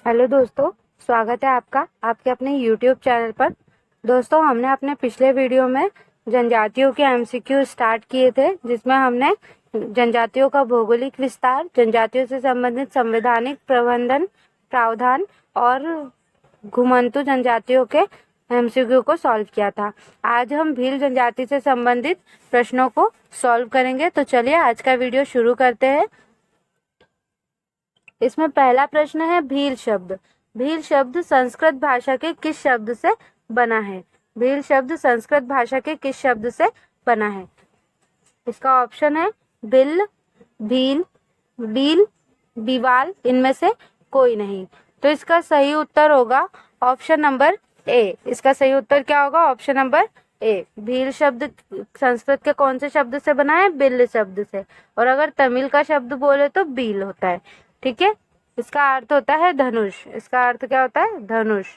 Hello दोस्तों, स्वागत है आपका आपके अपने YouTube चैनल पर। दोस्तों, हमने अपने पिछले वीडियो में जनजातियों के MCQ स्टार्ट किए थे, जिसमें हमने जनजातियों का भौगोलिक विस्तार, जनजातियों से संबंधित संवैधानिक प्रबंधन प्रावधान और घुमंतू जनजातियों के MCQ को सॉल्व किया था। आज हम भील जनजाति से संबंधित प्रश्नों को सॉल्व करेंगे। तो चलिए आज का वीडियो शुरू करते हैं। इसमें पहला प्रश्न है भील शब्द। भील शब्द संस्कृत भाषा के किस शब्द से बना है? भील शब्द संस्कृत भाषा के किस शब्द से बना है? इसका ऑप्शन है बिल, भील, बील, बीवाल, इनमें से कोई नहीं। तो इसका सही उत्तर होगा ऑप्शन नंबर ए। इसका सही उत्तर क्या होगा? ऑप्शन नंबर ए। भील शब्द संस्कृत के कौन से शब्द से बना है? बिल शब्द से। और अगर तमिल का शब्द बोले तो बील होता है। ठीक है, इसका अर्थ होता है धनुष। इसका अर्थ क्या होता है? धनुष।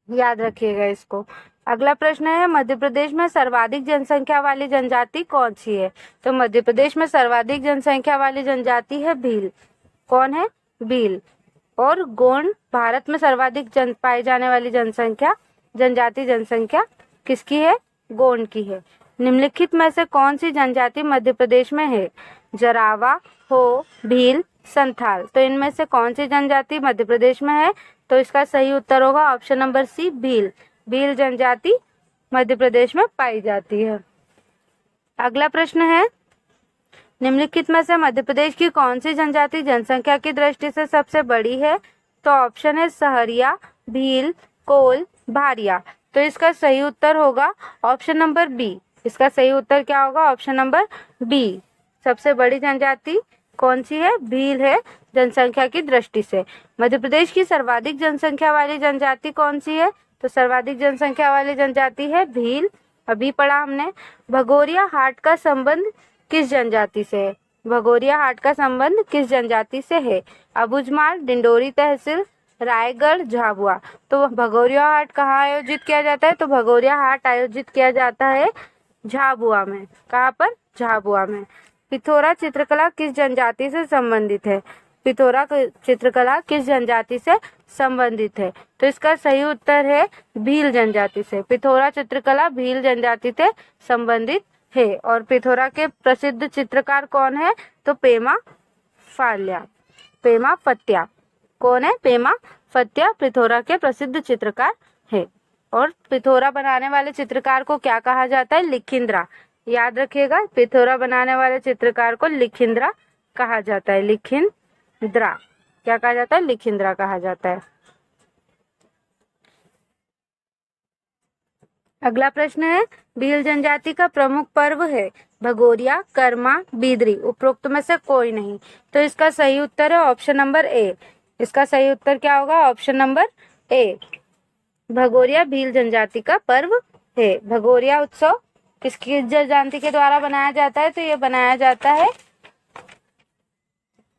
याद रखिएगा इसको। अगला प्रश्न है मध्य प्रदेश में सर्वाधिक जनसंख्या वाली जनजाति कौन सी है? तो मध्य प्रदेश में सर्वाधिक जनसंख्या वाली जनजाति है भील। कौन है? भील। और गोंड भारत में सर्वाधिक पाई जाने वाली जनजाति जनसंख्या किसकी है? गोंड की है। निम्नलिखित में से कौन सी जनजाति मध्य प्रदेश में है? जरावा, हो, भील, संथाल। तो इनमें से कौन सी जनजाति मध्य प्रदेश में है? तो इसका सही उत्तर होगा option number C, Bhil. Bhil जनजाति मध्य प्रदेश में पाई जाती है। अगला प्रश्न है निम्नलिखित में से मध्य प्रदेश की कौन सी जनजाति जनसंख्या की दृष्टि से सबसे बड़ी है? तो ऑप्शन है सहरिया, भील, कोल, भारिया। तो इसका सही उत्तर होगा ऑप्शन नंबर बी। इसका सही उत्तर क्या होगा? Option number B. सबसे बड़ी जनजाति कौन सी है? भील है जनसंख्या की दृष्टि से। मध्य प्रदेश की सर्वाधिक जनसंख्या वाली जनजाति कौन सी है? तो सर्वाधिक जनसंख्या वाली जनजाति है भील। अभी पढ़ा हमने। भगोरिया हाट का संबंध किस जनजाति से है? भगोरिया हाट का संबंध किस जनजाति से है? अबुझमाड़, डिंडोरी तहसील, रायगढ़, झाबुआ। तो भगोरिया हाट कहाँ आयोजित किया जाता है? तो भगोरिया हाट आयोजित किया जाता है झाबुआ में। कहाँ पर? झाबुआ में। पिथौरा चित्रकला किस जनजाति से संबंधित है? पिथौरा चित्रकला किस जनजाति से संबंधित है? तो इसका सही उत्तर है भील जनजाति से। पिथौरा चित्रकला भील जनजाति से संबंधित है। और पिथौरा के प्रसिद्ध चित्रकार कौन है? तो पेमा फत्या। कौन है? पेमा फत्या पिथौरा के प्रसिद्ध चित्रकार है। और पिथौरा बनाने वाले चित्रकार को क्या कहा जाता है? लिखिंद्रा। याद रखिएगा, पिथौरा बनाने वाले चित्रकार को लिखिंद्रा कहा जाता है। लिखिंद्रा क्या कहा जाता है? लिखिंद्रा कहा जाता है। अगला प्रश्न है भील जनजाति का प्रमुख पर्व है भगोरिया, कर्मा, बिदरी। उपरोक्त में से कोई नहीं। तो इसका सही उत्तर है ऑप्शन नंबर ए। इसका सही उत्तर क्या होगा? ऑप्शन नंबर ए। भगोरिया भील जनजाति का पर्व है। भगोरिया उत्सव किसकी जनजाति के द्वारा बनाया जाता है? तो ये बनाया जाता है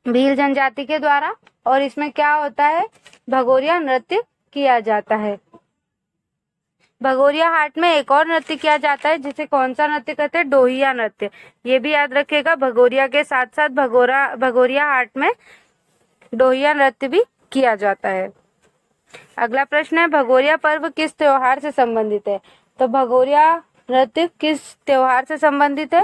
भील जनजाति के द्वारा। और इसमें क्या होता है? भगोरिया नृत्य किया जाता है। भगोरिया हाट में एक और नृत्य किया जाता है, जिसे कौन सा नृत्य कहते हैं? डोहिया नृत्य। ये भी याद रखिएगा, भगोरिया के साथ साथ भगोरिया हाट में डोहिया नृत्य भी किया जाता है। अगला प्रश्न है भगोरिया पर्व किस त्योहार से संबंधित है? तो भगोरिया नृत्य किस त्योहार से संबंधित है?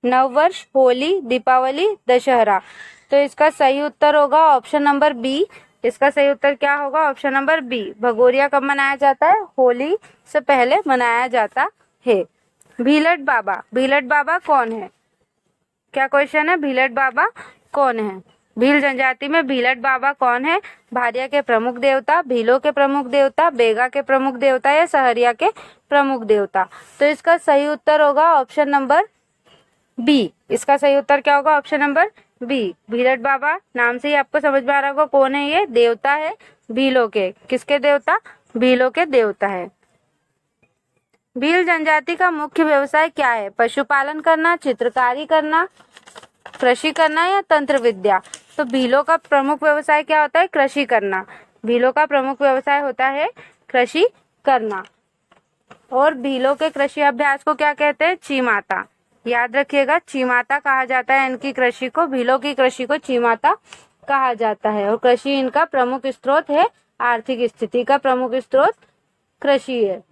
नववर्ष, होली, दीपावली, दशहरा। तो इसका सही उत्तर होगा ऑप्शन नंबर बी। इसका सही उत्तर क्या होगा? Option number B. भगोरिया कब मनाया जाता है? होली से पहले मनाया जाता है। भीलट बाबा। भीलट बाबा कौन है? क्या क्वेश्चन है? भीलट बाबा कौन है? भील जनजाति में भीलट बाबा कौन है? भारिया के प्रमुख देवता, भीलों के प्रमुख देवता, बेगा के प्रमुख देवता या सहरिया के प्रमुख देवता। तो इसका सही उत्तर होगा ऑप्शन नंबर बी। इसका सही उत्तर क्या होगा? Option number B. Bhilat Baba नाम से ही आपको समझ में आ रहा होगा कौन है ये? देवता है भीलों के। किसके देवता? भीलों के देवता है। भील जनजाति का मुख्य व्यवसाय क्या है? पशुपालन करना, चित्रकारी करना, कृषि करना या तंत्र विद्या। तो भीलों का प्रमुख व्यवसाय क्या होता है? कृषि करना। भीलों का प्रमुख व्यवसाय होता है कृषि करना। और भीलों के कृषि अभ्यास को क्या कहते हैं? चीमाता। याद रखिएगा, चीमाता कहा जाता है इनकी कृषि को। भीलों की कृषि को चीमाता कहा जाता है और कृषि इनका प्रमुख स्रोत है। आर्थिक स्थिति का प्रमुख स्रोत कृषि है।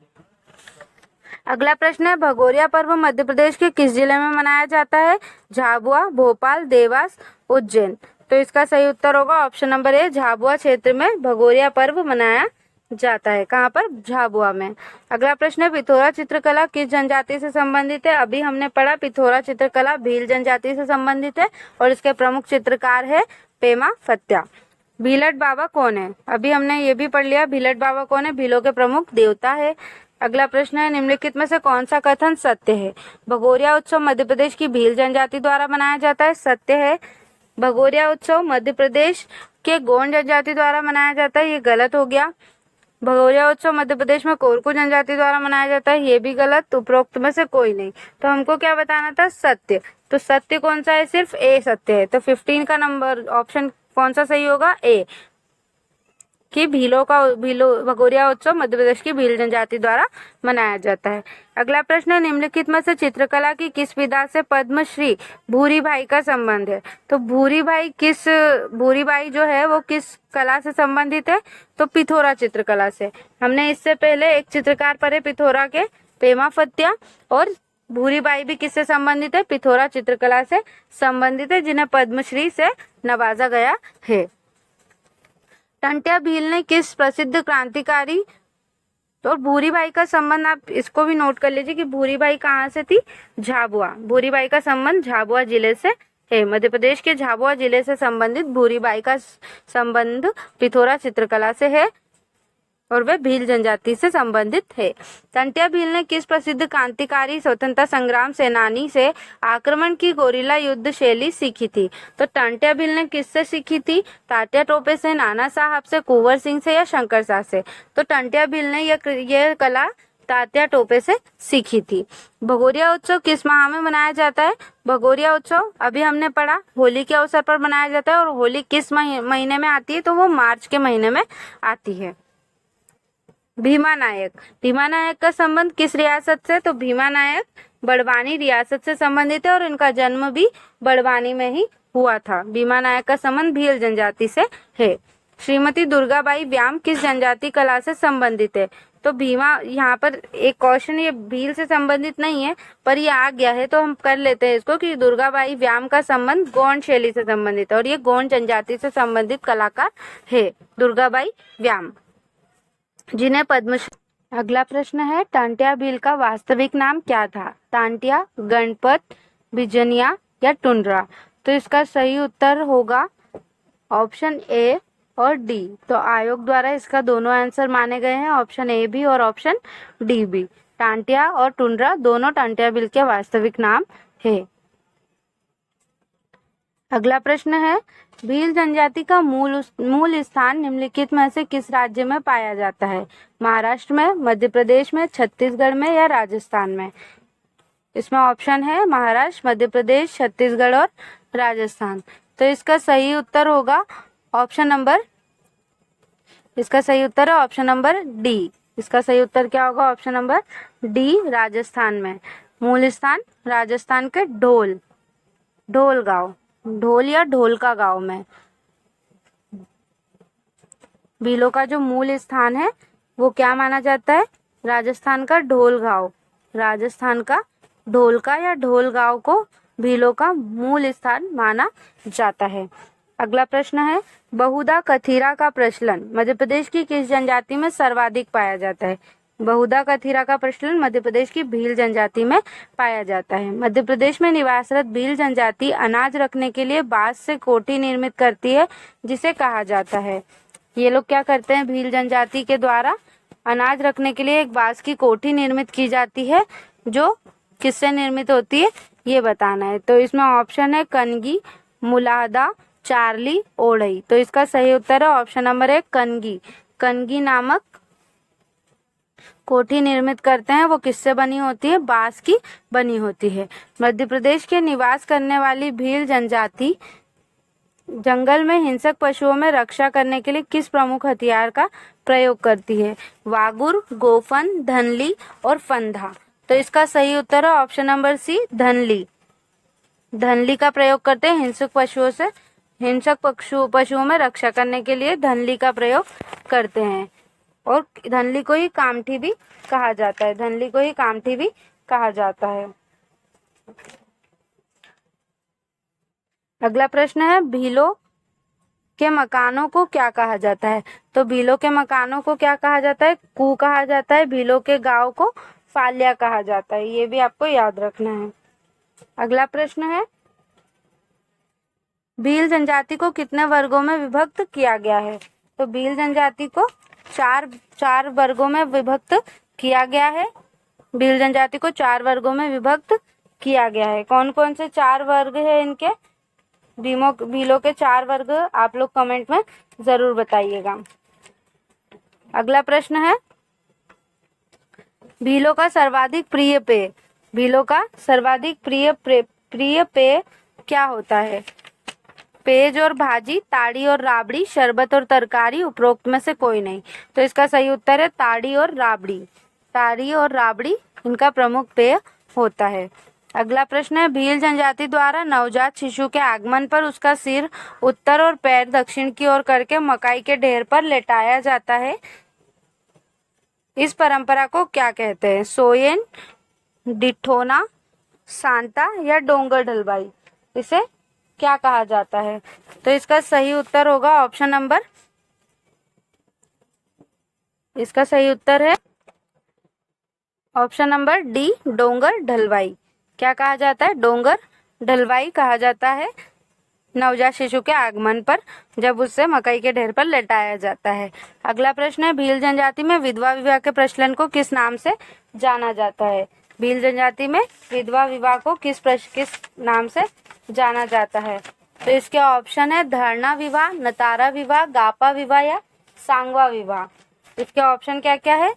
अगला प्रश्न है, भगोरिया पर्व मध्य प्रदेश के किस जिले में मनाया जाता है? झाबुआ, भोपाल, देवास, उज्जैन। तो इसका सही उत्तर होगा ऑप्शन नंबर ए, झाबुआ क्षेत्र में भगोरिया पर्व मनाया जाता है। कहाँ पर? झाबुआ में। अगला प्रश्न है, पिथौरा चित्रकला किस जनजाति से संबंधित है? अभी हमने पढ़ा पिथौरा चित्रकला भील जनजाति से संबंधित है और इसके प्रमुख चित्रकार है पेमा फत्या। भीलट बाबा कौन है? अभी हमने ये भी पढ़ लिया भीलट बाबा कौन है, भीलों के प्रमुख देवता है। अगला प्रश्न है, निम्नलिखित में से कौन सा कथन सत्य है? भगोरिया उत्सव मध्य प्रदेश की भील जनजाति द्वारा मनाया जाता है। सत्य है। भगोरिया उत्सव मध्य प्रदेश के गोंड जनजाति द्वारा मनाया जाता है, ये गलत हो गया। भगोरिया उत्सव मध्य प्रदेश में कोरकू जनजाति द्वारा मनाया जाता है, ये भी गलत। उपरोक्त में से कोई नहीं। तो हमको क्या बताना था? सत्य। तो सत्य कौन सा है? सिर्फ ए सत्य है। तो 15 का नंबर ऑप्शन कौन सा सही होगा? ए, कि भगोरिया उत्सव मध्य प्रदेश की भील जनजाति द्वारा मनाया जाता है। अगला प्रश्न है, निम्नलिखित में से चित्रकला की किस विधा से पद्मश्री भूरी भाई का संबंध है? तो भूरी भाई जो है वो किस कला से संबंधित है? तो पिथौरा चित्रकला से। हमने इससे पहले एक चित्रकार पढ़े पिथौरा के, पेमा फत्या, और भूरी बाई भी किससे संबंधित है? पिथौरा चित्रकला से संबंधित है, जिन्हें पद्मश्री से नवाजा गया है। टंट्या भील ने किस प्रसिद्ध क्रांतिकारी, तो भूरी बाई का संबंध आप इसको भी नोट कर लीजिए कि भूरी बाई कहाँ से थी? झाबुआ। भूरी बाई का संबंध झाबुआ जिले से है। मध्य प्रदेश के झाबुआ जिले से संबंधित भूरी बाई का संबंध पिथौरा चित्रकला से है और वे भील जनजाति से संबंधित है। टंट्या भील ने किस प्रसिद्ध क्रांतिकारी स्वतंत्रता संग्राम सेनानी से आक्रमण की गोरिल्ला युद्ध शैली सीखी थी? तो टंट्या भील ने किससे सीखी थी? तात्या टोपे से, नाना साहब से, कुंवर सिंह से या शंकर शाह से? तो टंट्या भील ने यह कला तात्या टोपे से सीखी थी। भगोरिया उत्सव किस माह में मनाया जाता है? भगोरिया उत्सव अभी हमने पढ़ा होली के अवसर पर मनाया जाता है और होली किस महीने में आती है? तो वो मार्च के महीने में आती है। भीमा नायक का संबंध किस रियासत से? तो भीमा नायक बड़वानी रियासत से संबंधित है और इनका जन्म भी बड़वानी में ही हुआ था। भीमा नायक का संबंध भील जनजाति से है। श्रीमती दुर्गाबाई व्याम किस जनजाति कला से संबंधित है? तो भीमा, यहाँ पर एक क्वेश्चन ये भील से संबंधित नहीं है पर ये आ गया है तो हम कर लेते हैं इसको कि दुर्गाबाई व्याम का संबंध गोंड शैली से संबंधित है और ये गोंड जनजाति से संबंधित कलाकार है, दुर्गाबाई व्याम, जिन्हें पद्मश्री। अगला प्रश्न है, टांटिया भील का वास्तविक नाम क्या था? टांटिया, गणपत, बिजनिया या टुंड्रा? तो इसका सही उत्तर होगा ऑप्शन ए और डी। तो आयोग द्वारा इसका दोनों आंसर माने गए हैं, ऑप्शन ए भी और ऑप्शन डी भी। टांटिया और टुंड्रा दोनों टांटिया भील के वास्तविक नाम है। अगला प्रश्न है, भील जनजाति का मूल स्थान निम्नलिखित में से किस राज्य में पाया जाता है? महाराष्ट्र में, मध्य प्रदेश में, छत्तीसगढ़ में या राजस्थान में? इसमें ऑप्शन है महाराष्ट्र, मध्य प्रदेश, छत्तीसगढ़ और राजस्थान। तो इसका सही उत्तर होगा ऑप्शन नंबर, इसका सही उत्तर है ऑप्शन नंबर डी। इसका सही उत्तर क्या होगा? ऑप्शन नंबर डी, राजस्थान में। मूल स्थान राजस्थान के ढोल गांव, ढोल या ढोलका गांव में भीलों का जो मूल स्थान है वो क्या माना जाता है? राजस्थान का ढोल गांव। राजस्थान का ढोलका या ढोल गांव को भीलों का मूल स्थान माना जाता है। अगला प्रश्न है, बहुधा कथीरा का प्रचलन मध्य प्रदेश की किस जनजाति में सर्वाधिक पाया जाता है? बहुधा कथीरा का प्रचलन मध्य प्रदेश की भील जनजाति में पाया जाता है। मध्य प्रदेश में निवासरत भील जनजाति अनाज रखने के लिए बांस से कोठी निर्मित करती है, जिसे कहा जाता है। ये लोग क्या करते हैं? भील जनजाति के द्वारा अनाज रखने के लिए एक बांस की कोठी निर्मित की जाती है, जो किससे निर्मित होती है ये बताना है। तो इसमें ऑप्शन है कनगी, मुलाहदा, चारली, ओढ़ई। तो इसका सही उत्तर है ऑप्शन नंबर एक, कनगी। कनगी नामक कोठी निर्मित करते हैं, वो किससे बनी होती है? बांस की बनी होती है। मध्य प्रदेश के निवास करने वाली भील जनजाति जंगल में हिंसक पशुओं में रक्षा करने के लिए किस प्रमुख हथियार का प्रयोग करती है? वागुर, गोफन, धनली और फंदा। तो इसका सही उत्तर है ऑप्शन नंबर सी, धनली। धनली का प्रयोग करते हैं हिंसक पशुओं से हिंसक पशुओं में रक्षा करने के लिए धनली का प्रयोग करते हैं। और धनली को ही कामठी भी कहा जाता है। धनली को ही कामठी भी कहा जाता है। अगला प्रश्न है, भीलों के मकानों को क्या कहा जाता है? तो भीलों के मकानों को क्या कहा जाता है? कू कहा जाता है। भीलों के गांव को फाल्या कहा जाता है। ये भी आपको याद रखना है। अगला प्रश्न है, भील जनजाति को कितने वर्गों में विभक्त किया गया है? तो भील जनजाति को चार वर्गों में विभक्त किया गया है। भील जनजाति को 4 वर्गों में विभक्त किया गया है। कौन कौन से 4 वर्ग है इनके? भीलों के 4 वर्ग आप लोग कमेंट में जरूर बताइएगा। अगला प्रश्न है, भीलों का सर्वाधिक प्रिय पेय। भीलों का सर्वाधिक प्रिय पेय क्या होता है? पेज और भाजी, ताड़ी और राबड़ी, शरबत और तरकारी, उपरोक्त में से कोई नहीं। तो इसका सही उत्तर है ताड़ी और राबड़ी। ताड़ी और राबड़ी इनका प्रमुख पेय होता है। अगला प्रश्न है, भील जनजाति द्वारा नवजात शिशु के आगमन पर उसका सिर उत्तर और पैर दक्षिण की ओर करके मकाई के ढेर पर लेटाया जाता है। इस परंपरा को क्या कहते हैं? सोयेन, डिठोना, सांता या डोंगर ढलवाई? इसे क्या कहा जाता है? तो इसका सही उत्तर होगा ऑप्शन नंबर, इसका सही उत्तर है ऑप्शन नंबर डी, डोंगर ढलवाई। क्या कहा जाता है? डोंगर ढलवाई कहा जाता है नवजात शिशु के आगमन पर, जब उससे मकई के ढेर पर लेटाया जाता है। अगला प्रश्न है, भील जनजाति में विधवा विवाह के प्रचलन को किस नाम से जाना जाता है? भील जनजाति में विधवा विवाह को किस नाम से जाना जाता है? तो इसके ऑप्शन है धरना विवाह, नतारा विवाह, गापा विवाह या सांगवा विवाह। इसके ऑप्शन क्या क्या है?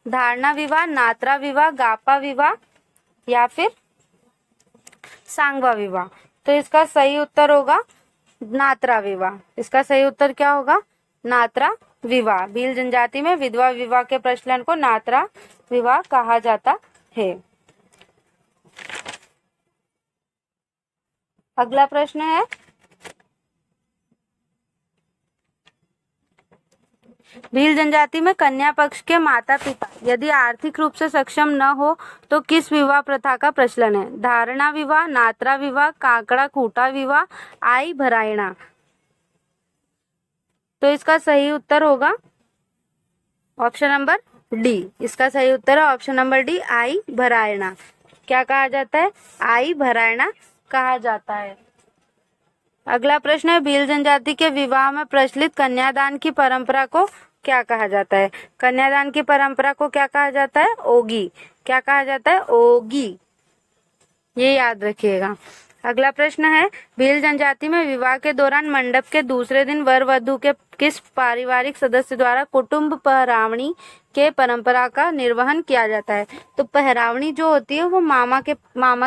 धारणा विवाह, नात्रा विवाह, गापा विवाह या फिर सांगवा विवाह। तो इसका सही उत्तर होगा नात्रा विवाह। इसका सही उत्तर क्या होगा? नात्रा विवाह। भील जनजाति में विधवा विवाह के प्रचलन को नात्रा विवाह कहा जाता है। अगला प्रश्न है, भील जनजाति में कन्या पक्ष के माता पिता यदि आर्थिक रूप से सक्षम न हो तो किस विवाह प्रथा का प्रचलन है? धारणा विवाह, नात्रा विवाह, काकड़ा खूटा विवाह, आई भरायणा। तो इसका सही उत्तर होगा ऑप्शन नंबर डी। इसका सही उत्तर है ऑप्शन नंबर डी, आई भरायणा। क्या कहा जाता है? आई भरायणा कहा जाता है। अगला प्रश्न है, भील जनजाति के विवाह में प्रचलित कन्यादान की परंपरा को क्या कहा जाता है? कन्यादान की परंपरा को क्या कहा जाता है? ओगी। क्या कहा जाता है? ओगी। ये याद रखिएगा। अगला प्रश्न है, भील जनजाति में विवाह के दौरान मंडप के दूसरे दिन वर वधू के किस पारिवारिक सदस्य द्वारा कुटुंब पहरावणी के परंपरा का निर्वहन किया जाता है? तो पहरावणी जो होती है वो मामा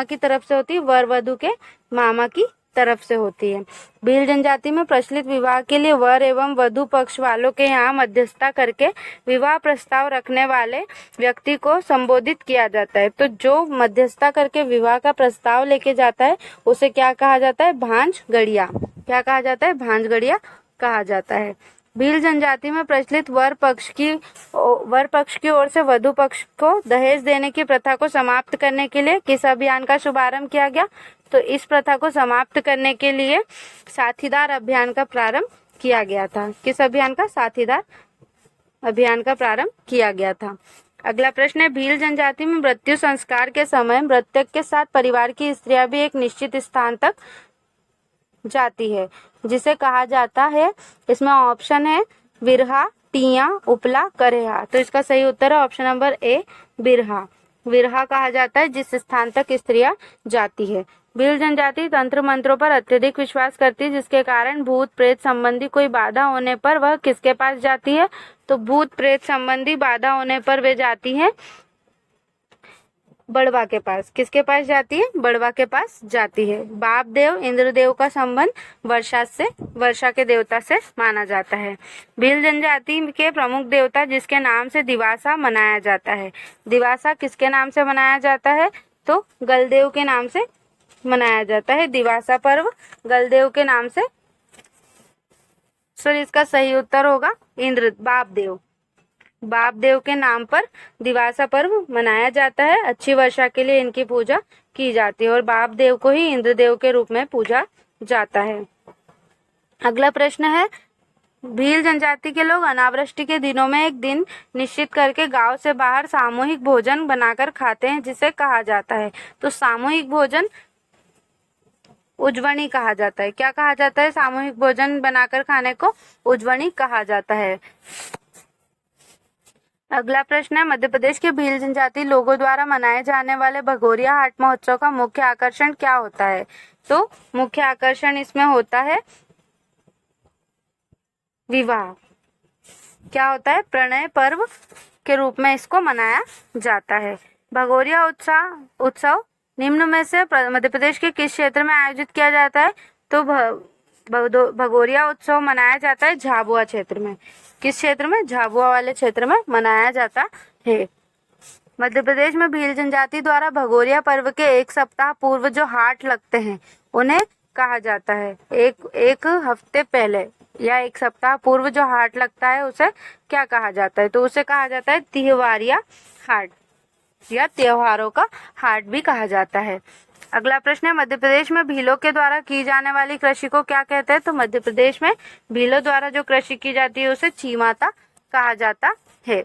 की तरफ से होती है, वर वधू के मामा की तरफ से होती है। भील जनजाति में प्रचलित विवाह के लिए वर एवं वधू पक्ष वालों के यहाँ मध्यस्थता करके विवाह प्रस्ताव रखने वाले व्यक्ति को संबोधित किया जाता है। तो जो मध्यस्थता करके विवाह का प्रस्ताव लेके जाता है उसे क्या कहा जाता है? भांज गड़िया। क्या कहा जाता है? भांज गड़िया कहा जाता है। भील जनजाति में प्रचलित वर पक्ष की ओर से वधू पक्ष को दहेज देने की प्रथा को समाप्त करने के लिए किस अभियान का शुभारंभ किया गया? तो इस प्रथा को समाप्त करने के लिए साथीदार अभियान का प्रारंभ किया गया था। किस अभियान का? साथीदार अभियान का प्रारंभ किया गया था। अगला प्रश्न है, भील जनजाति में मृत्यु संस्कार के समय मृतक के साथ परिवार की स्त्रियां भी एक निश्चित स्थान तक जाती है, जिसे कहा जाता है, इसमें ऑप्शन है विरहा, टिया, उपला, करेहा। तो इसका सही उत्तर है ऑप्शन नंबर ए, विरहा। विरहा कहा जाता है जिस स्थान तक स्त्रियां जाती है। भील जनजाति तंत्र मंत्रों पर अत्यधिक विश्वास करती है, जिसके कारण भूत प्रेत संबंधी कोई बाधा होने पर वह किसके पास जाती है? तो भूत प्रेत संबंधी बाधा होने पर वे जाती है बड़वा के पास। किसके पास जाती है? बड़वा के पास जाती है। बाप देव इंद्रदेव का संबंध वर्षा के देवता से माना जाता है। भील जनजाति के प्रमुख देवता जिसके नाम से दिवासा मनाया जाता है। दिवासा किसके नाम से मनाया जाता है? तो गलदेव के नाम से मनाया जाता है। दिवासा पर्व गलदेव के नाम से सर इसका सही उत्तर होगा इंद्र, बापदेव। बापदेव के नाम पर दिवासा पर्व मनाया जाता है। अच्छी वर्षा के लिए इनकी पूजा की जाती है और बापदेव को ही इंद्रदेव के रूप में पूजा जाता है। अगला प्रश्न है, भील जनजाति के लोग अनावृष्टि के दिनों में एक दिन निश्चित करके गांव से बाहर सामूहिक भोजन बनाकर खाते हैं, जिसे कहा जाता है। तो सामूहिक भोजन उजवणी कहा जाता है। क्या कहा जाता है? सामूहिक भोजन बनाकर खाने को उजवणी कहा जाता है। अगला प्रश्न है, मध्य प्रदेश के भील जनजाति लोगों द्वारा मनाए जाने वाले भगोरिया हाट महोत्सव का मुख्य आकर्षण क्या होता है? तो मुख्य आकर्षण इसमें होता है विवाह। क्या होता है? प्रणय पर्व के रूप में इसको मनाया जाता है। भगोरिया उत्सव निम्न में से मध्य प्रदेश के किस क्षेत्र में आयोजित किया जाता है? तो भगोरिया उत्सव मनाया जाता है झाबुआ क्षेत्र में। किस क्षेत्र में? झाबुआ वाले क्षेत्र में मनाया जाता है। मध्य प्रदेश में भील जनजाति द्वारा भगोरिया पर्व के एक सप्ताह पूर्व जो हाट लगते हैं उन्हें कहा जाता है। एक हफ्ते पहले या एक सप्ताह पूर्व जो हाट लगता है उसे क्या कहा जाता है? तो उसे कहा जाता है त्योहारिया हाट या त्योहारों का हाट भी कहा जाता है। अगला प्रश्न है, मध्य प्रदेश में भीलों के द्वारा की जाने वाली कृषि को क्या कहते हैं? तो मध्य प्रदेश में भीलों द्वारा जो कृषि की जाती है उसे चीमाता कहा जाता है।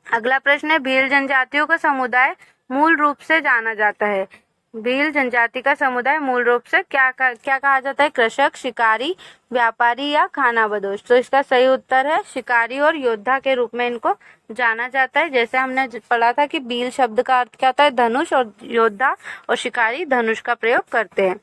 अगला प्रश्न है, भील जनजातियों का समुदाय मूल रूप से जाना जाता है। भील जनजाति का समुदाय मूल रूप से क्या कहा जाता है? कृषक, शिकारी, व्यापारी या खानाबदोश। तो इसका सही उत्तर है शिकारी और योद्धा के रूप में इनको जाना जाता है। जैसे हमने पढ़ा था कि भील शब्द का अर्थ क्या होता है? धनुष, और योद्धा और शिकारी धनुष का प्रयोग करते हैं।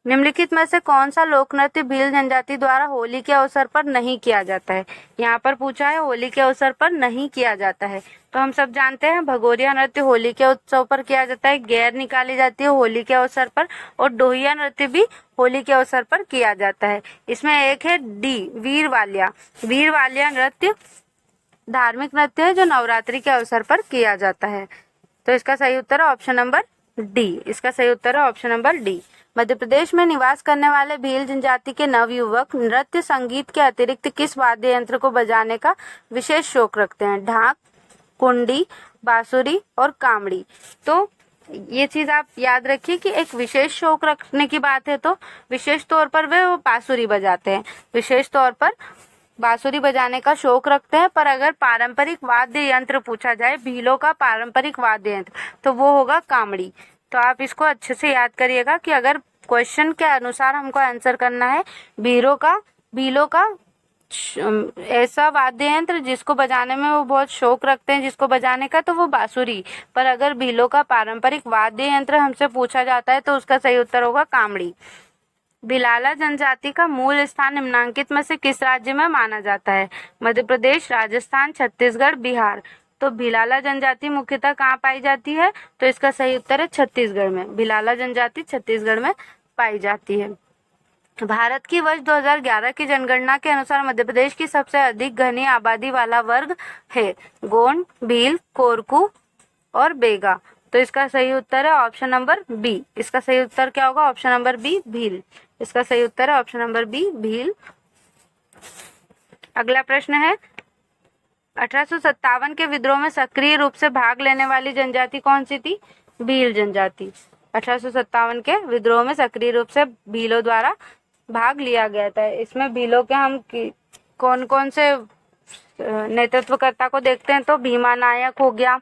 निम्नलिखित में से कौन सा लोक नृत्य भील जनजाति द्वारा होली के अवसर पर नहीं किया जाता है? यहाँ पर पूछा है होली के अवसर पर नहीं किया जाता है। तो हम सब जानते हैं भगोरिया नृत्य होली के उत्सव पर किया जाता है, गैर निकाली जाती है होली के अवसर पर, और डोहिया नृत्य भी होली के अवसर पर किया जाता है। इसमें एक है डी, वीरवालिया। वीरवालिया नृत्य धार्मिक नृत्य है जो नवरात्रि के अवसर पर किया जाता है। तो इसका सही उत्तर है ऑप्शन नंबर डी। इसका सही उत्तर है option number D. Madhya Pradesh में निवास करने वाले भील जनजाति के नवयुवक नृत्य संगीत के अतिरिक्त किस वाद्य यंत्र को बजाने का विशेष शौक रखते हैं? ढाक, कुंडी, बांसुरी और कामड़ी। तो ये चीज आप याद रखिए कि एक विशेष शौक रखने की बात है तो विशेष तौर पर वो बांसुरी बजाते हैं, विशेष तौर पर बांसुरी बजाने का शौक रखते हैं। पर अगर पारंपरिक वाद्य यंत्र पूछा जाए, भीलों का पारंपरिक वाद्य यंत्र, तो वो होगा कामड़ी। तो आप इसको अच्छे से याद करिएगा कि अगर क्वेश्चन के अनुसार हमको आंसर करना है, भीलों का ऐसा वाद्य यंत्र जिसको बजाने में वो बहुत शौक रखते हैं जिसको बजाने का, तो वो बांसुरी। पर अगर भीलों का पारंपरिक वाद्य यंत्र हमसे पूछा जाता है तो उसका सही उत्तर होगा कामड़ी। भिलाला जनजाति का मूल स्थान निम्नांकित में से किस राज्य में माना जाता है? मध्य प्रदेश, राजस्थान, छत्तीसगढ़, बिहार। तो भिलाला जनजाति मुख्यतः कहाँ पाई जाती है? तो इसका सही उत्तर है छत्तीसगढ़ में। भिलाला जनजाति छत्तीसगढ़ में पाई जाती है। भारत की वर्ष 2011 की जनगणना के अनुसार मध्य प्रदेश की सबसे अधिक घनी आबादी वाला वर्ग है गोंड, भील, कोरकू और बेगा। तो इसका सही उत्तर है ऑप्शन नंबर बी। इसका सही उत्तर क्या होगा? Option number B, Bhil. इसका सही उत्तर है ऑप्शन नंबर बी, भील। अगला प्रश्न है, 1857 के विद्रोह में सक्रिय रूप से भाग लेने वाली जनजाति कौन सी थी? भील जनजाति। 1857 के विद्रोह में सक्रिय रूप से भीलों द्वारा भाग लिया गया था। इसमें भीलों के हम कौन कौन से नेतृत्वकर्ता को देखते हैं? तो भीमा नायक हो गया,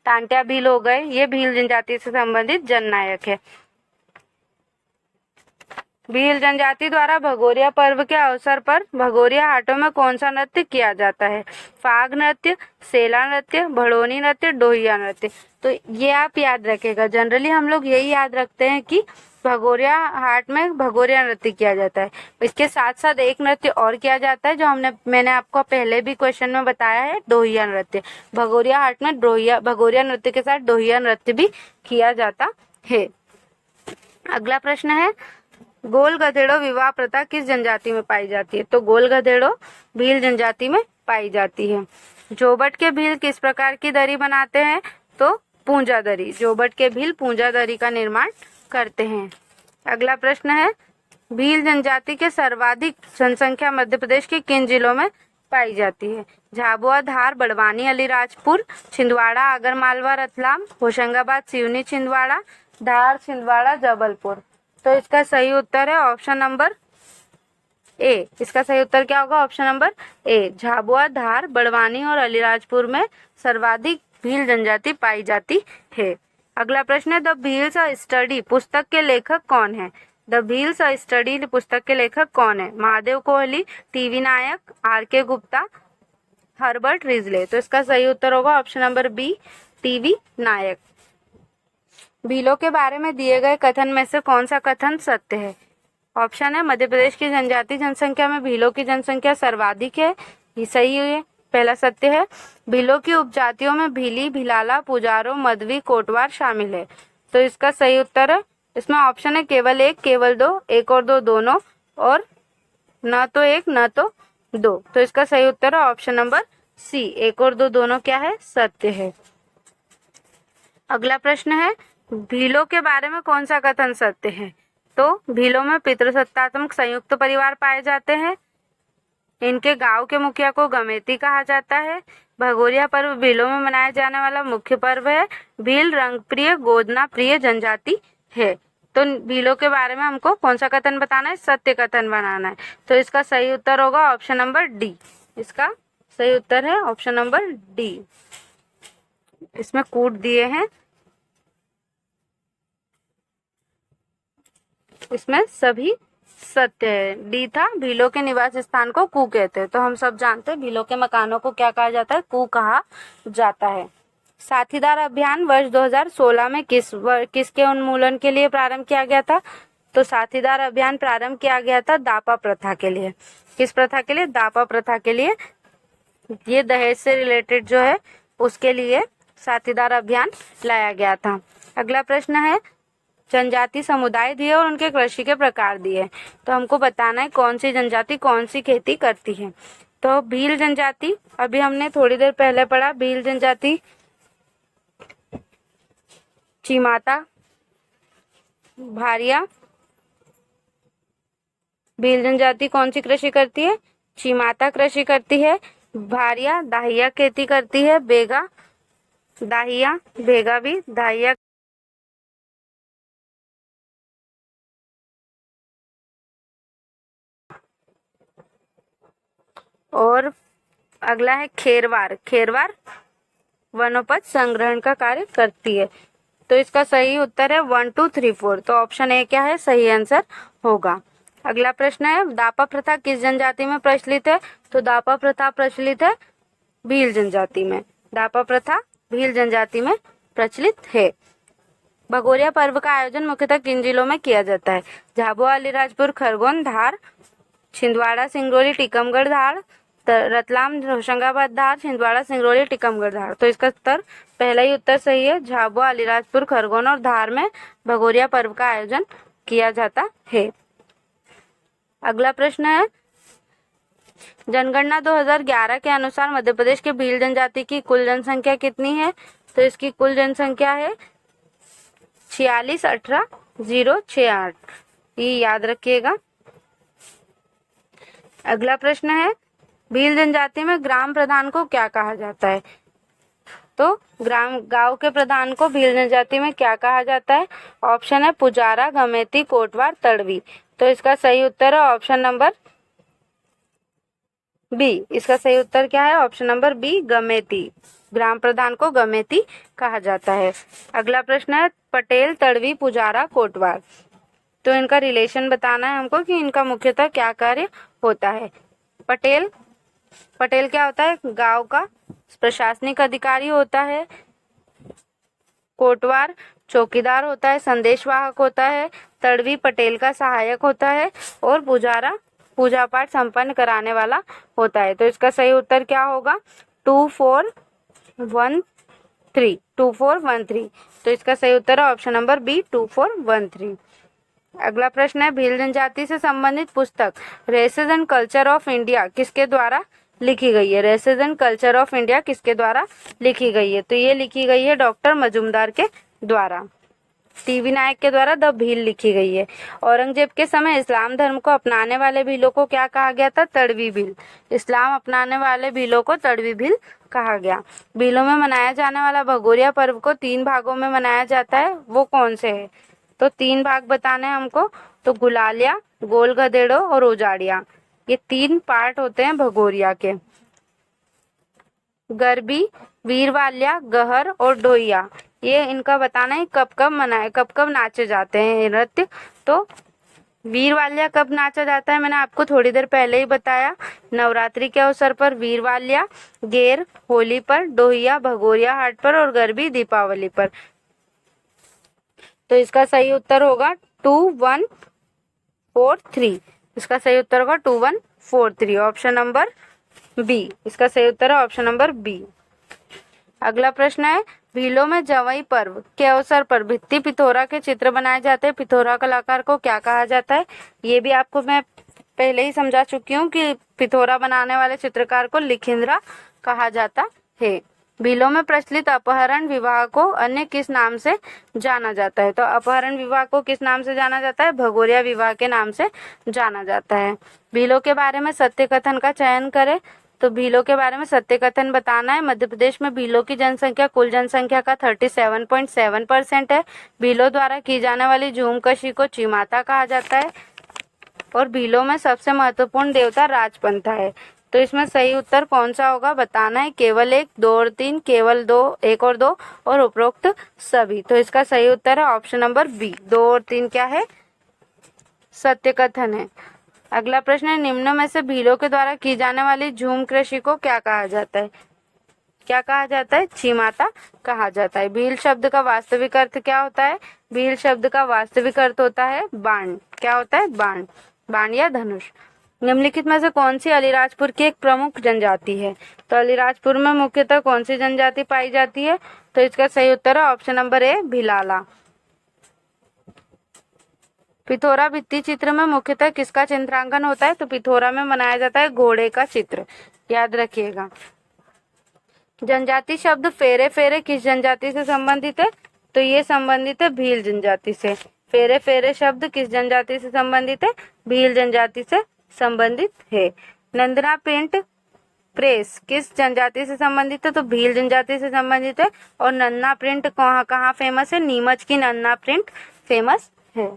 टांटिया भील हो गए, ये भील जनजाति से संबंधित जननायक है। भील जनजाति द्वारा भगोरिया पर्व के अवसर पर भगोरिया हाटों में कौन सा नृत्य किया जाता है? फाग नृत्य, सेला नृत्य, भड़ोनी नृत्य, डोहिया नृत्य। तो ये आप याद रखेगा। जनरली हम लोग यही याद रखते हैं कि भगोरिया हाट में भगोरिया नृत्य किया जाता है। इसके साथ साथ एक नृत्य और किया जाता है जो मैंने आपको पहले भी क्वेश्चन में बताया है, डोहिया नृत्य। भगोरिया हाट में भगोरिया नृत्य के साथ डोहिया नृत्य भी किया जाता है। अगला प्रश्न है, गोल गधेड़ो विवाह प्रथा किस जनजाति में पाई जाती है? तो गोल गधेड़ो भील जनजाति में पाई जाती है। जोबट के भील किस प्रकार की दरी बनाते हैं? तो पूंजा दरी। जोबट के भील पूंजा दरी का निर्माण करते हैं। अगला प्रश्न है, भील जनजाति के सर्वाधिक जनसंख्या मध्य प्रदेश के किन जिलों में पाई जाती है? झाबुआ, धार, बड़वानी, अलीराजपुर, छिंदवाड़ा, आगरमालवा, रतलाम, होशंगाबाद, सिवनी, छिंदवाड़ा, धार, छिंदवाड़ा, जबलपुर। तो इसका सही उत्तर है ऑप्शन नंबर ए। इसका सही उत्तर क्या होगा? Option number A. Jhabua, Dhar, Barwani और अलीराजपुर में सर्वाधिक भील जनजाति पाई जाती है। अगला प्रश्न है द भील्स अ स्टडी पुस्तक के लेखक कौन है? द भील्स अ स्टडी पुस्तक के लेखक कौन है? Mahadev Kohli, T V Nayak, R K Gupta, Herbert Risley. तो इसका सही उत्तर होगा option number B, T V Nayak. भीलों के बारे में दिए गए कथन में से कौन सा कथन सत्य है? ऑप्शन है मध्य प्रदेश की जनजातीय जनसंख्या में भीलों की जनसंख्या सर्वाधिक है, ये सही है, पहला सत्य है। भीलों की उपजातियों में भीली, भिलाला, पुजारो, मधवी, कोटवार शामिल है। तो इसका सही उत्तर है, इसमें ऑप्शन है केवल एक, केवल दो, एक और दो दोनों, और न तो एक न तो दो। तो इसका सही उत्तर है ऑप्शन नंबर सी, एक और दो दोनों क्या है? सत्य है। अगला प्रश्न है भीलों के बारे में कौन सा कथन सत्य है? तो भीलों में पितृसत्तात्मक संयुक्त परिवार पाए जाते हैं, इनके गांव के मुखिया को गमेती कहा जाता है, भगोरिया पर्व भीलों में मनाया जाने वाला मुख्य पर्व है, भील रंग प्रिय, गोदना प्रिय जनजाति है। तो भीलों के बारे में हमको कौन सा कथन बताना है? सत्य कथन बनाना है। तो इसका सही उत्तर होगा ऑप्शन नंबर डी। इसका सही उत्तर है ऑप्शन नंबर डी। इसमें कूट दिए हैं, इसमें सभी सत्य है। डी था भीलों के निवास स्थान को कू कहते हैं। तो हम सब जानते हैं भीलों के मकानों को क्या कहा जाता है? कू कहा जाता है। साथीदार अभियान वर्ष 2016 में किसके उन्मूलन के लिए प्रारंभ किया गया था? तो साथीदार अभियान प्रारंभ किया गया था दापा प्रथा के लिए। किस प्रथा के लिए? दापा प्रथा के लिए। ये दहेज से रिलेटेड जो है उसके लिए साथीदार अभियान लाया गया था। अगला प्रश्न है जनजाति समुदाय दिए और उनके कृषि के प्रकार दिए, तो हमको बताना है कौन सी जनजाति कौन सी खेती करती है। तो भील जनजाति, अभी हमने थोड़ी देर पहले पढ़ा, भील जनजाति चीमाता, भारिया। भील जनजाति कौन सी कृषि करती है? चीमाता कृषि करती है। भारिया दाहिया खेती करती है। बेगा दाहिया, बेगा भी दाहिया। और अगला है खेरवार। खेरवार वनोपज संग्रहण का कार्य करती है। तो इसका सही उत्तर है 1 2 3 4। तो ऑप्शन ए क्या है? सही आंसर होगा। अगला प्रश्न है दापा प्रथा किस जनजाति में प्रचलित है? तो दापा प्रथा प्रचलित है भील जनजाति में। दापा प्रथा भील जनजाति में प्रचलित है। भगोरिया पर्व का आयोजन मुख्यतः किन जिलों में किया जाता है? झाबुआ, अलीराजपुर, खरगोन, धार, छिंदवाड़ा, सिंगरौली, टीकमगढ़, धार, रतलाम, होशंगाबाद, धार, छिंदवाड़ा, सिंगरौली, टीकमगढ़, धार। तो इसका उत्तर पहला ही उत्तर सही है। झाबुआ, अलीराजपुर, खरगोन और धार में भगोरिया पर्व का आयोजन किया जाता है। अगला प्रश्न है जनगणना 2011 के अनुसार मध्य प्रदेश के भील जनजाति की कुल जनसंख्या कितनी है? तो इसकी कुल जनसंख्या है 46,18,068। ये याद रखिएगा। अगला प्रश्न है भील जनजाति में ग्राम प्रधान को क्या कहा जाता है? तो गांव के प्रधान को भील जनजाति में क्या कहा जाता है? ऑप्शन है पुजारा, गमेती, कोटवार, तड़वी। तो इसका सही उत्तर है ऑप्शन नंबर बी। इसका सही उत्तर क्या है? ऑप्शन नंबर बी, गमेती। ग्राम प्रधान को गमेती कहा जाता है। अगला प्रश्न है पटेल, तड़वी, पुजारा, कोटवार। तो इनका रिलेशन बताना है हमको कि इनका मुख्यतः क्या कार्य होता है। पटेल क्या होता है? गांव का प्रशासनिक अधिकारी होता है। कोटवार चौकीदार होता है, संदेशवाहक होता है। तड़वी पटेल का सहायक होता है और पुजारा पूजा पाठ संपन्न कराने वाला होता है। तो इसका सही उत्तर क्या होगा? 2 4 1 3। 2 4 1 3। तो इसका सही उत्तर है ऑप्शन नंबर बी, 2 4 1 3। अगला प्रश्न है भील जनजाति से संबंधित पुस्तक races and culture of India किसके द्वारा लिखी गई है? Races and culture of India किसके द्वारा लिखी गई है? तो ये लिखी गई है डॉक्टर मजुमदार के द्वारा। टीवी नायक के द्वारा द भील लिखी गई है। औरंगजेब के समय इस्लाम धर्म को अपनाने वाले भीलों को क्या कहा गया था? तड़वी भील। इस्लाम अपनाने वाले भीलों को तड़वी भील कहा गया। भीलों में मनाया जाने वाला भगोरिया पर्व को 3 भागों में मनाया जाता है, वो कौन से है? तो 3 भाग बताने हैं हमको। तो गुलालिया, गोल गधेड़ो और उजाड़िया, ये 3 पार्ट होते हैं भगोरिया के। गरबी, वीरवाल्या, गहर और डोइया, ये इनका बताना है कब कब नाचे जाते हैं नृत्य। तो वीरवाल्या कब नाचा जाता है मैंने आपको थोड़ी देर पहले ही बताया, नवरात्रि के अवसर पर वीरवाल्या, गेर होली पर, डोहिया भगोरिया हाट पर और गरबी दीपावली पर। तो इसका सही उत्तर होगा 2143। इसका सही उत्तर होगा 2143, ऑप्शन नंबर बी। इसका सही उत्तर है ऑप्शन नंबर बी। अगला प्रश्न है, भीलों में जवई पर्व के अवसर पर भित्ति पिथौरा के चित्र बनाए जाते हैं, पिथौरा कलाकार को क्या कहा जाता है? ये भी आपको मैं पहले ही समझा चुकी हूँ कि पिथौरा बनाने वाले चित्रकार को लिखिंद्रा कहा जाता है। भीलों में प्रचलित अपहरण विवाह को अन्य किस नाम से जाना जाता है? तो अपहरण विवाह को किस नाम से जाना जाता है? भगोरिया विवाह के नाम से जाना जाता है। भीलों के बारे में सत्य कथन का चयन करें। तो भीलों के बारे में सत्य कथन बताना है। मध्य प्रदेश में भीलों की जनसंख्या कुल जनसंख्या का 37.7% है। भीलों द्वारा की जाने वाली झूमकशी को चिमाता कहा जाता है और भीलों में सबसे महत्वपूर्ण देवता राजपंथा है। तो इसमें सही उत्तर कौन सा होगा बताना है। केवल 1, 2 और 3, केवल 2, 1 और 2 और उपरोक्त सभी। तो इसका सही उत्तर है ऑप्शन नंबर बी, 2 और 3 क्या है? सत्य कथन है। अगला प्रश्न है, निम्न में से भीलों के द्वारा की जाने वाली झूम कृषि को क्या कहा जाता है? क्या कहा जाता है? छिमाता कहा जाता है। भील शब्द का वास्तविक अर्थ क्या होता है? भील शब्द का वास्तविक अर्थ होता है बाण। क्या होता है? बाण, बाण या धनुष। निम्नलिखित में से कौन सी अलीराजपुर की एक प्रमुख जनजाति है? तो अलीराजपुर में मुख्यतः कौन सी जनजाति पाई जाती है? तो इसका सही उत्तर है ऑप्शन नंबर ए, भिलाला। पिथौरा भित्ति चित्र में मुख्यतः किसका चित्रांकन होता है? तो पिथौरा में बनाया जाता है घोड़े का चित्र, याद रखिएगा। जनजाति शब्द फेरे फेरे किस जनजाति से संबंधित है? तो ये संबंधित है भील जनजाति से। फेरे फेरे शब्द किस जनजाति से संबंधित है? भील जनजाति से संबंधित है। नंदना प्रिंट प्रेस किस जनजाति से संबंधित है? तो भील जनजाति से संबंधित है। और नन्ना प्रिंट कहाँ फेमस है? नीमच की नन्ना प्रिंट फेमस है।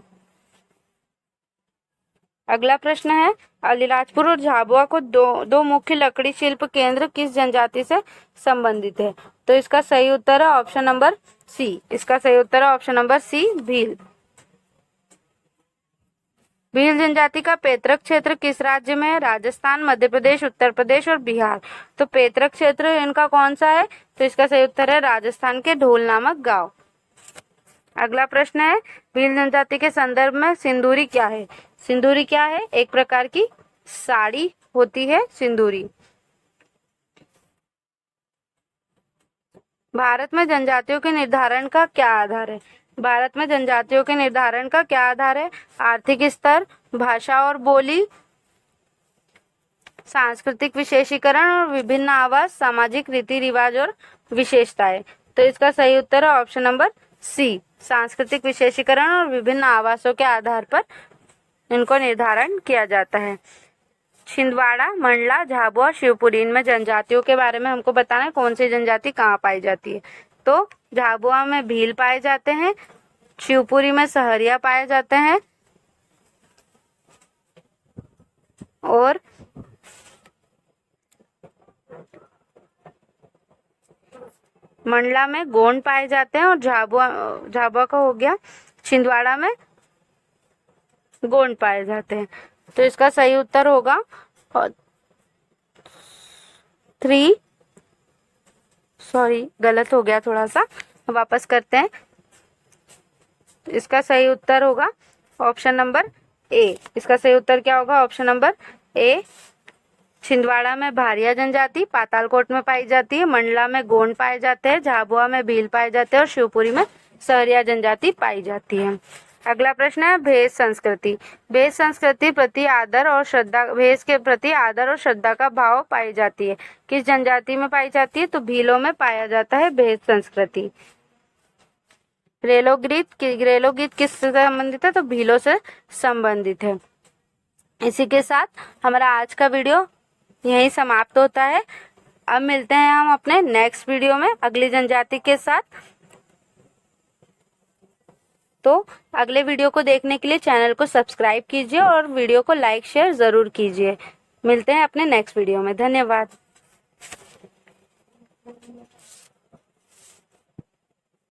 अगला प्रश्न है, अलीराजपुर और झाबुआ को दो मुख्य लकड़ी शिल्प केंद्र किस जनजाति से संबंधित है? तो इसका सही उत्तर है ऑप्शन नंबर सी। इसका सही उत्तर है option number C, Bhil. Bhil जनजाति का पैतृक क्षेत्र किस राज्य में है? राजस्थान, मध्य प्रदेश, उत्तर प्रदेश और बिहार। तो पैतृक क्षेत्र इनका कौन सा है? तो इसका सही उत्तर है राजस्थान के ढोल नामक गांव। अगला प्रश्न है, भील जनजाति के संदर्भ में सिंदूरी क्या है? सिंदूरी क्या है? एक प्रकार की साड़ी होती है सिंदूरी। भारत में जनजातियों के निर्धारण का क्या आधार है? भारत में जनजातियों के निर्धारण का क्या आधार है? आर्थिक स्तर, भाषा और बोली, सांस्कृतिक विशेषीकरण और विभिन्न आवास, सामाजिक रीति रिवाज और विशेषताएं। तो इसका सही उत्तर है ऑप्शन नंबर सी, सांस्कृतिक विशेषीकरण और विभिन्न आवासों के आधार पर इनको निर्धारण किया जाता है। छिंदवाड़ा, मंडला, झाबुआ, शिवपुरी, इनमें जनजातियों के बारे में हमको बताना है कौन सी जनजाति कहाँ पाई जाती है। तो झाबुआ में भील पाए जाते हैं, शिवपुरी में सहरिया पाए जाते हैं और मंडला में गोंड पाए जाते हैं और झाबुआ का हो गया, छिंदवाड़ा में गोंड पाए जाते हैं। तो इसका सही उत्तर होगा 3, सॉरी गलत हो गया थोड़ा सा, वापस करते हैं। इसका सही उत्तर होगा ऑप्शन नंबर ए। इसका सही उत्तर क्या होगा? ऑप्शन नंबर ए। छिंदवाड़ा में भारिया जनजाति पातालकोट में पाई जाती है, मंडला में गोंड पाए जाते हैं, झाबुआ में भील पाए जाते हैं और शिवपुरी में सहरिया जनजाति पाई जाती है। अगला प्रश्न है, भेष संस्कृति। भेष संस्कृति प्रति आदर और श्रद्धा, भेष के प्रति आदर और श्रद्धा का भाव पाई जाती है। किस जनजाति में पाई जाती है? तो भीलों में पाया जाता है भेष संस्कृति। ग्रेलो गीत किससे संबंधित है? तो भीलों से संबंधित है। इसी के साथ हमारा आज का वीडियो यहीं समाप्त होता है। अब मिलते हैं हम अपने नेक्स्ट वीडियो में अगली जनजाति के साथ। तो अगले वीडियो को देखने के लिए चैनल को सब्सक्राइब कीजिए और वीडियो को लाइक शेयर ज़रूर कीजिए। मिलते हैं अपने नेक्स्ट वीडियो में। धन्यवाद।